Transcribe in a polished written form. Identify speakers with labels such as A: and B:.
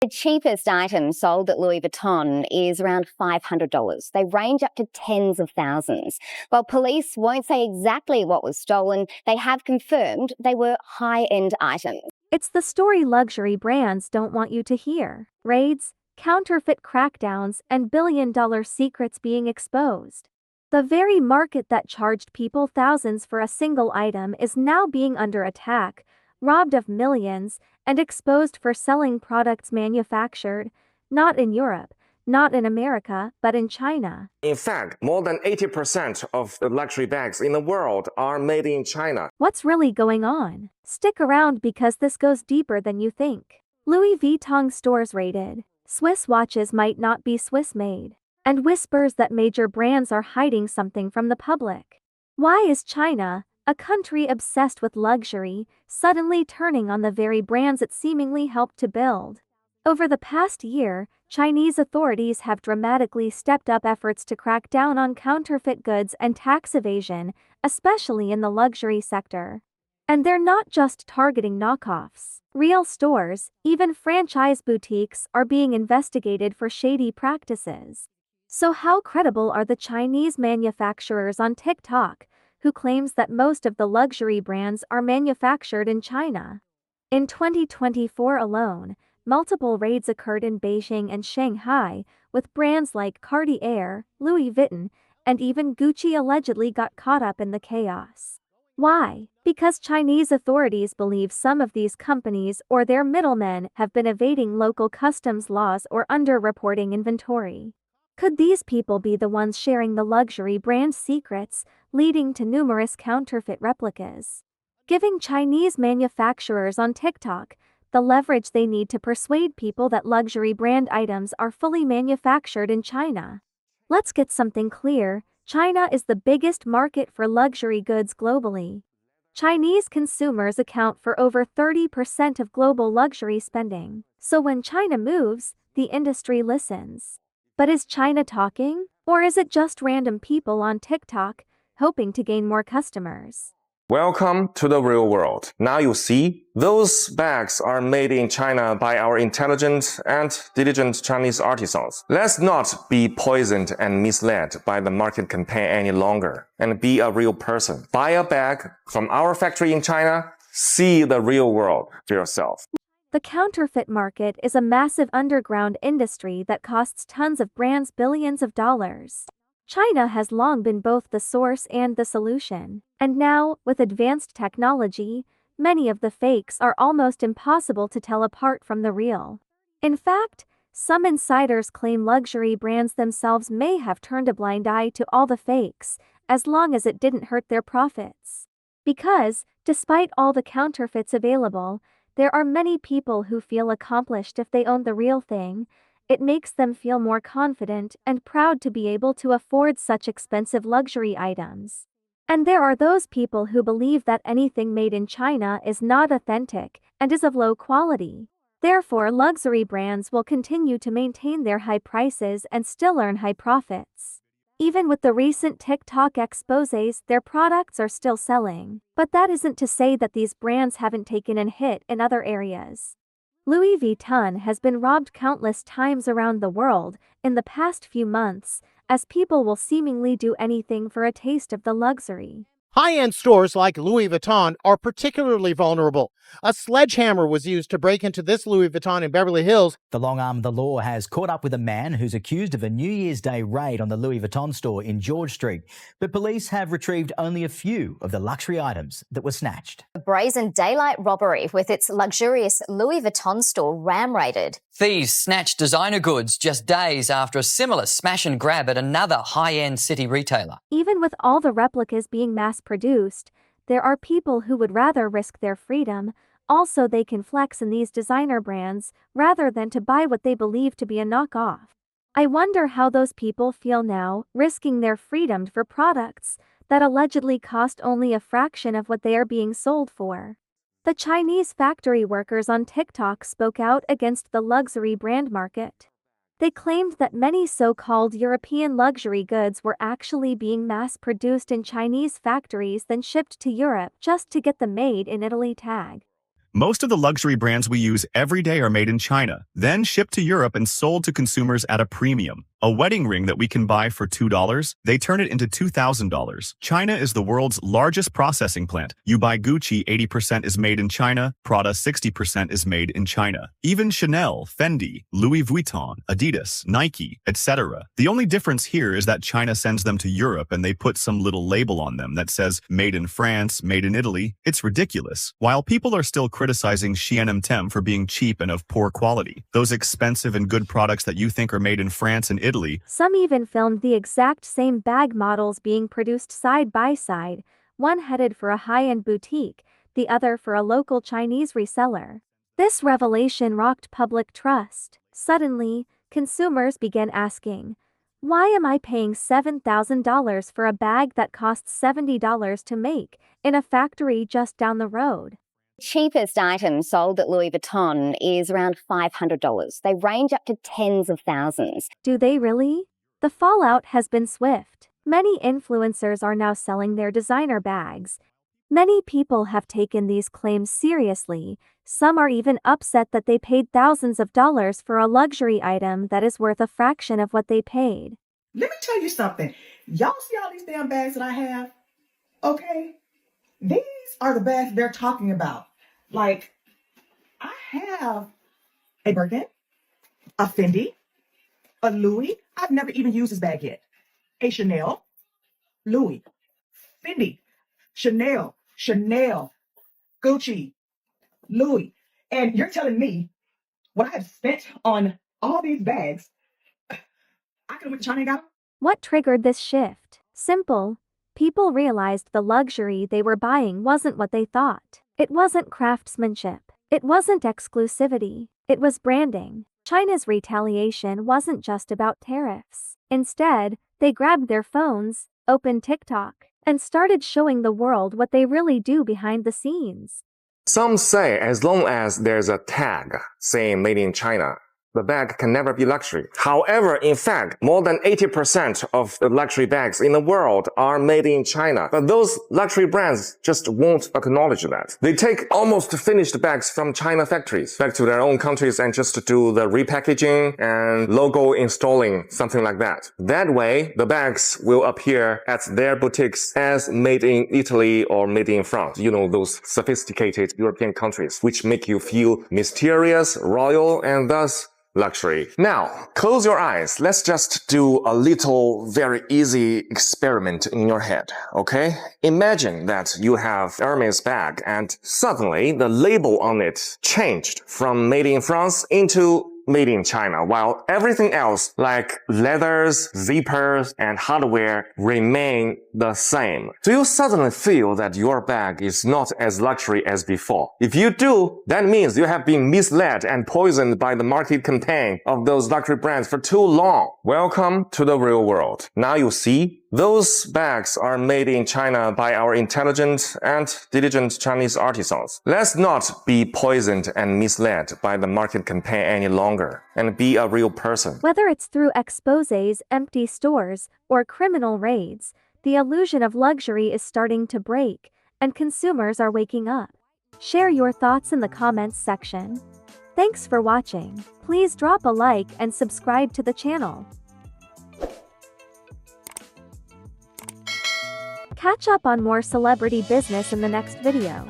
A: The cheapest item sold at Louis Vuitton is around $500. They range up to tens of thousands. While police won't say exactly what was stolen, they have confirmed they were high-end items.
B: It's the story luxury brands don't want you to hear. Raids, counterfeit crackdowns, and billion-dollar secrets being exposed. The very market that charged people thousands for a single item is now being under attack, robbed of millions, and exposed for selling products manufactured, not in Europe, not in America, but in China.
C: In fact, more than 80% of the luxury bags in the world are made in China.
B: What's really going on? Stick around because this goes deeper than you think. Louis Vuitton stores raided. Swiss watches might not be Swiss-made. And whispers that major brands are hiding something from the public. Why is China, a country obsessed with luxury, suddenly turning on the very brands it seemingly helped to build? Over the past year, Chinese authorities have dramatically stepped up efforts to crack down on counterfeit goods and tax evasion, especially in the luxury sector. And they're not just targeting knockoffs. Real stores, even franchise boutiques, are being investigated for shady practices. So how credible are the Chinese manufacturers on TikTok, who claims that most of the luxury brands are manufactured in China? In 2024 alone, multiple raids occurred in Beijing and Shanghai, with brands like Cartier, Louis Vuitton, and even Gucci allegedly got caught up in the chaos. Why? Because Chinese authorities believe some of these companies or their middlemen have been evading local customs laws or underreporting inventory. Could these people be the ones sharing the luxury brand secrets, leading to numerous counterfeit replicas? Giving Chinese manufacturers on TikTok the leverage they need to persuade people that luxury brand items are fully manufactured in China. Let's get something clear, China is the biggest market for luxury goods globally. Chinese consumers account for over 30% of global luxury spending. So when China moves, the industry listens. But is China talking? Or is it just random people on TikTok, hoping to gain more customers?
C: Welcome to the real world. Now you see, those bags are made in China by our intelligent and diligent Chinese artisans. Let's not be poisoned and misled by the market campaign any longer, and be a real person. Buy a bag from our factory in China, see the real world for yourself.
B: The counterfeit market is a massive underground industry that costs tons of brands billions of dollars. China has long been both the source and the solution. And now, with advanced technology, many of the fakes are almost impossible to tell apart from the real. In fact, some insiders claim luxury brands themselves may have turned a blind eye to all the fakes, as long as it didn't hurt their profits. Because, despite all the counterfeits available, there are many people who feel accomplished if they own the real thing. It makes them feel more confident and proud to be able to afford such expensive luxury items. And there are those people who believe that anything made in China is not authentic and is of low quality. Therefore, luxury brands will continue to maintain their high prices and still earn high profits. Even with the recent TikTok exposés, their products are still selling. But that isn't to say that these brands haven't taken a hit in other areas. Louis Vuitton has been robbed countless times around the world in the past few months, as people will seemingly do anything for a taste of the luxury.
D: High-end stores like Louis Vuitton are particularly vulnerable. A sledgehammer was used to break into this Louis Vuitton in Beverly Hills.
E: The long arm of the law has caught up with a man who's accused of a New Year's Day raid on the Louis Vuitton store in George Street. But police have retrieved only a few of the luxury items that were snatched.
A: A brazen daylight robbery with its luxurious Louis Vuitton store ram-raided.
F: Thieves snatched designer goods just days after a similar smash and grab at another high-end city retailer.
B: Even with all the replicas being mass-produced, there are people who would rather risk their freedom. Also, they can flex in these designer brands rather than to buy what they believe to be a knockoff. I wonder how those people feel now, risking their freedom for products that allegedly cost only a fraction of what they are being sold for. The Chinese factory workers on TikTok spoke out against the luxury brand market. They claimed that many so-called European luxury goods were actually being mass-produced in Chinese factories then shipped to Europe just to get the Made in Italy tag.
G: Most of the luxury brands we use every day are made in China, then shipped to Europe and sold to consumers at a premium. A wedding ring that we can buy for $2, they turn it into $2,000. China is the world's largest processing plant. You buy Gucci, 80% is made in China, Prada, 60% is made in China. Even Chanel, Fendi, Louis Vuitton, Adidas, Nike, etc. The only difference here is that China sends them to Europe and they put some little label on them that says made in France, made in Italy. It's ridiculous. While people are still criticizing H&M for being cheap and of poor quality, those expensive and good products that you think are made in France and Italy.
B: Some even filmed the exact same bag models being produced side by side, one headed for a high-end boutique, the other for a local Chinese reseller. This revelation rocked public trust. Suddenly, consumers began asking, why am I paying $7,000 for a bag that costs $70 to make in a factory just down the road?
A: Cheapest item sold at Louis Vuitton is around $500. They range up to tens of thousands.
B: Do they really? The fallout has been swift. Many influencers are now selling their designer bags. Many people have taken these claims seriously. Some are even upset that they paid thousands of dollars for a luxury item that is worth a fraction of what they paid.
H: Let me tell you something. Y'all see all these damn bags that I have? Okay? These are the bags they're talking about. Like, I have a Birkin, a Fendi, a Louis. I've never even used this bag yet. A Chanel, Louis, Fendi, Chanel, Gucci, Louis. And you're telling me what I have spent on all these bags, I could have went to China and got them?
B: What triggered this shift? Simple. People realized the luxury they were buying wasn't what they thought. It wasn't craftsmanship. It wasn't exclusivity. It was branding. China's retaliation wasn't just about tariffs. Instead, they grabbed their phones, opened TikTok, and started showing the world what they really do behind the scenes.
C: Some say as long as there's a tag saying made in China, the bag can never be luxury. However, in fact, more than 80% of the luxury bags in the world are made in China. But those luxury brands just won't acknowledge that. They take almost finished bags from China factories back to their own countries and just do the repackaging and logo installing, something like that. That way, the bags will appear at their boutiques as made in Italy or made in France. You know, those sophisticated European countries, which make you feel mysterious, royal, and thus luxury. Now, close your eyes. Let's just do a little very easy experiment in your head, okay? Imagine that you have Hermes bag and suddenly the label on it changed from made in France into made in China, while everything else like leathers, zippers, and hardware remain the same. Do you suddenly feel that your bag is not as luxury as before? If you do, that means you have been misled and poisoned by the market campaign of those luxury brands for too long. Welcome to the real world. Now you see, those bags are made in China by our intelligent and diligent Chinese artisans. Let's not be poisoned and misled by the market campaign any longer and be a real person.
B: Whether it's through exposés, empty stores, or criminal raids, the illusion of luxury is starting to break, and consumers are waking up. Share your thoughts in the comments section. Thanks for watching. Please drop a like and subscribe to the channel. Catch up on more celebrity business in the next video.